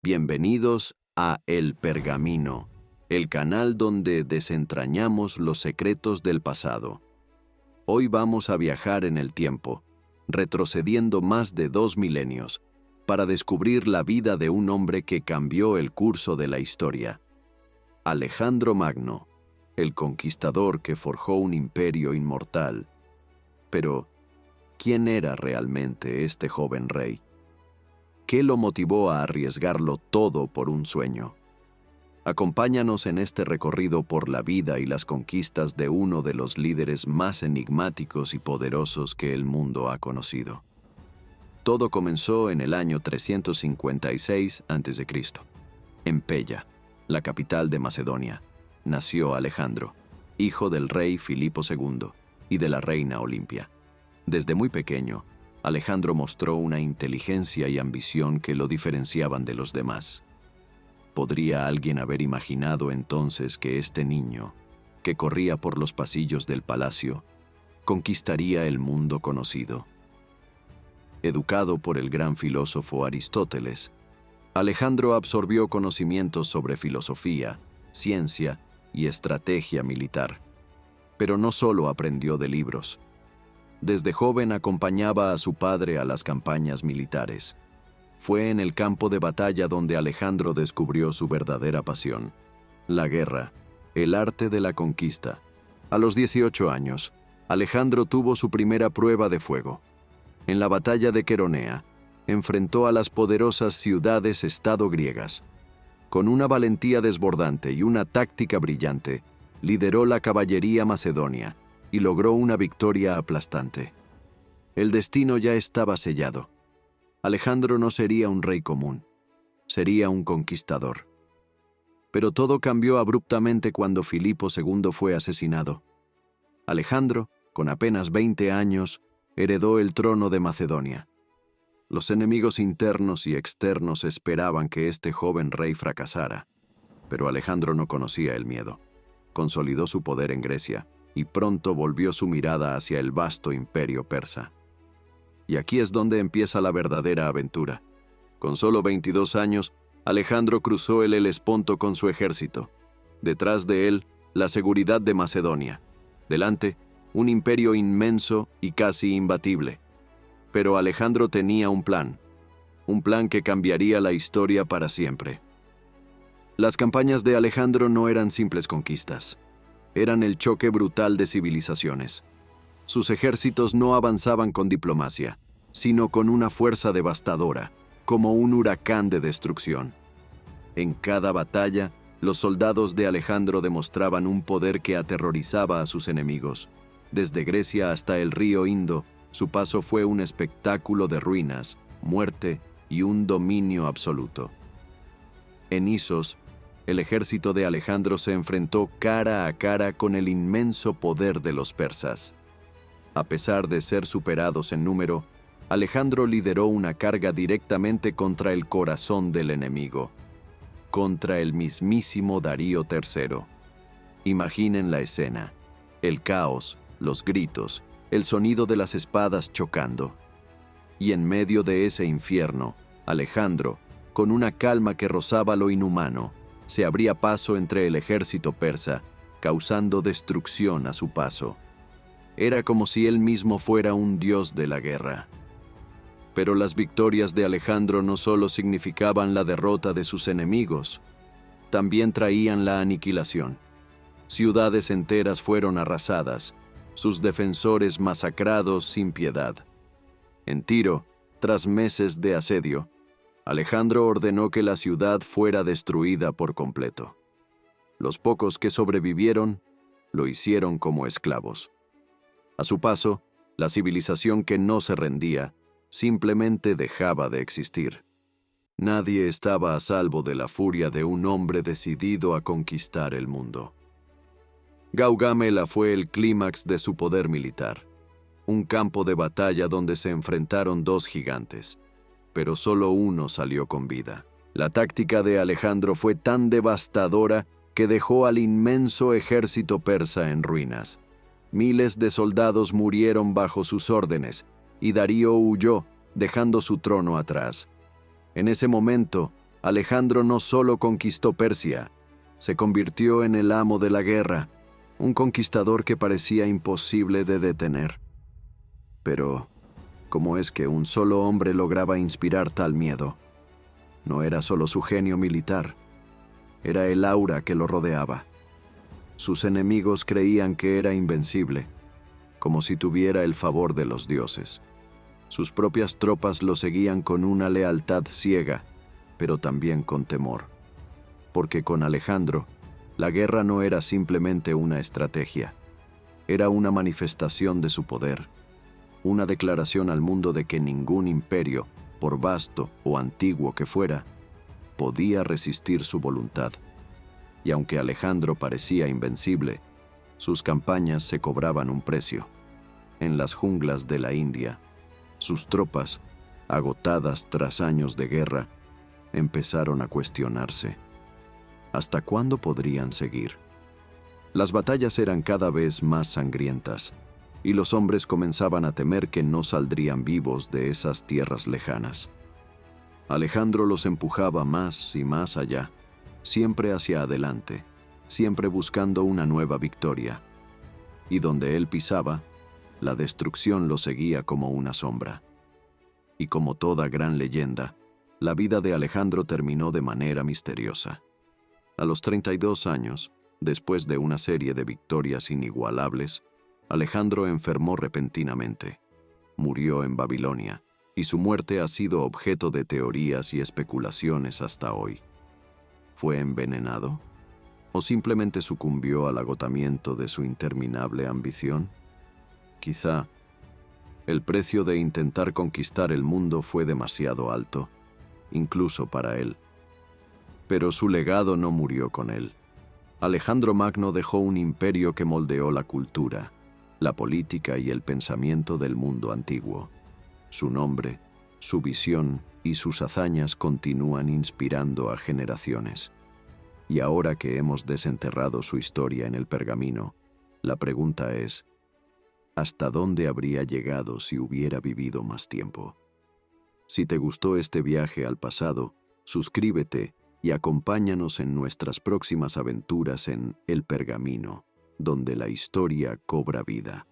Bienvenidos a El Pergamino, el canal donde desentrañamos los secretos del pasado. Hoy vamos a viajar en el tiempo, retrocediendo más de 2 milenios, para descubrir la vida de un hombre que cambió el curso de la historia. Alejandro Magno, el conquistador que forjó un imperio inmortal. Pero, ¿quién era realmente este joven rey? ¿Qué lo motivó a arriesgarlo todo por un sueño? Acompáñanos en este recorrido por la vida y las conquistas de uno de los líderes más enigmáticos y poderosos que el mundo ha conocido. Todo comenzó en el año 356 a.C. En Pella, la capital de Macedonia, nació Alejandro, hijo del rey Filipo II y de la reina Olimpia. Desde muy pequeño, Alejandro mostró una inteligencia y ambición que lo diferenciaban de los demás. ¿Podría alguien haber imaginado entonces que este niño, que corría por los pasillos del palacio, conquistaría el mundo conocido? Educado por el gran filósofo Aristóteles, Alejandro absorbió conocimientos sobre filosofía, ciencia y estrategia militar. Pero no solo aprendió de libros. Desde joven acompañaba a su padre a las campañas militares. Fue en el campo de batalla donde Alejandro descubrió su verdadera pasión: la guerra, el arte de la conquista. A los 18 años, Alejandro tuvo su primera prueba de fuego. En la batalla de Queronea, enfrentó a las poderosas ciudades-estado griegas. Con una valentía desbordante y una táctica brillante, lideró la caballería macedonia y logró una victoria aplastante. El destino ya estaba sellado. Alejandro no sería un rey común, sería un conquistador. Pero todo cambió abruptamente cuando Filipo II fue asesinado. Alejandro, con apenas 20 años, heredó el trono de Macedonia. Los enemigos internos y externos esperaban que este joven rey fracasara, pero Alejandro no conocía el miedo. Consolidó su poder en Grecia y pronto volvió su mirada hacia el vasto imperio persa. Y aquí es donde empieza la verdadera aventura. Con solo 22 años, Alejandro cruzó el Helesponto con su ejército. Detrás de él, la seguridad de Macedonia. Delante, un imperio inmenso y casi imbatible. Pero Alejandro tenía un plan que cambiaría la historia para siempre. Las campañas de Alejandro no eran simples conquistas. Eran el choque brutal de civilizaciones. Sus ejércitos no avanzaban con diplomacia, sino con una fuerza devastadora, como un huracán de destrucción. En cada batalla, los soldados de Alejandro demostraban un poder que aterrorizaba a sus enemigos. Desde Grecia hasta el río Indo, su paso fue un espectáculo de ruinas, muerte y un dominio absoluto. En Isos, el ejército de Alejandro se enfrentó cara a cara con el inmenso poder de los persas. A pesar de ser superados en número, Alejandro lideró una carga directamente contra el corazón del enemigo, contra el mismísimo Darío III. Imaginen la escena: el caos, los gritos, el sonido de las espadas chocando. Y en medio de ese infierno, Alejandro, con una calma que rozaba lo inhumano, se abría paso entre el ejército persa, causando destrucción a su paso. Era como si él mismo fuera un dios de la guerra. Pero las victorias de Alejandro no solo significaban la derrota de sus enemigos, también traían la aniquilación. Ciudades enteras fueron arrasadas, sus defensores masacrados sin piedad. En Tiro, tras meses de asedio, Alejandro ordenó que la ciudad fuera destruida por completo. Los pocos que sobrevivieron lo hicieron como esclavos. A su paso, la civilización que no se rendía simplemente dejaba de existir. Nadie estaba a salvo de la furia de un hombre decidido a conquistar el mundo. Gaugamela fue el clímax de su poder militar, un campo de batalla donde se enfrentaron dos gigantes, pero solo uno salió con vida. La táctica de Alejandro fue tan devastadora que dejó al inmenso ejército persa en ruinas. Miles de soldados murieron bajo sus órdenes, y Darío huyó, dejando su trono atrás. En ese momento, Alejandro no solo conquistó Persia, se convirtió en el amo de la guerra, un conquistador que parecía imposible de detener. Pero, ¿cómo es que un solo hombre lograba inspirar tal miedo? No era solo su genio militar, era el aura que lo rodeaba. Sus enemigos creían que era invencible, como si tuviera el favor de los dioses. Sus propias tropas lo seguían con una lealtad ciega, pero también con temor. Porque con Alejandro, la guerra no era simplemente una estrategia, era una manifestación de su poder, una declaración al mundo de que ningún imperio, por vasto o antiguo que fuera, podía resistir su voluntad. Y aunque Alejandro parecía invencible, sus campañas se cobraban un precio. En las junglas de la India, sus tropas, agotadas tras años de guerra, empezaron a cuestionarse. ¿Hasta cuándo podrían seguir? Las batallas eran cada vez más sangrientas, y los hombres comenzaban a temer que no saldrían vivos de esas tierras lejanas. Alejandro los empujaba más y más allá, siempre hacia adelante, siempre buscando una nueva victoria. Y donde él pisaba, la destrucción lo seguía como una sombra. Y como toda gran leyenda, la vida de Alejandro terminó de manera misteriosa. A los 32 años, después de una serie de victorias inigualables, Alejandro enfermó repentinamente. Murió en Babilonia, y su muerte ha sido objeto de teorías y especulaciones hasta hoy. ¿Fue envenenado? ¿O simplemente sucumbió al agotamiento de su interminable ambición? Quizá el precio de intentar conquistar el mundo fue demasiado alto, incluso para él. Pero su legado no murió con él. Alejandro Magno dejó un imperio que moldeó la cultura, la política y el pensamiento del mundo antiguo. Su nombre, su visión y sus hazañas continúan inspirando a generaciones. Y ahora que hemos desenterrado su historia en el pergamino, la pregunta es, ¿hasta dónde habría llegado si hubiera vivido más tiempo? Si te gustó este viaje al pasado, suscríbete y acompáñanos en nuestras próximas aventuras en El Pergamino, donde la historia cobra vida.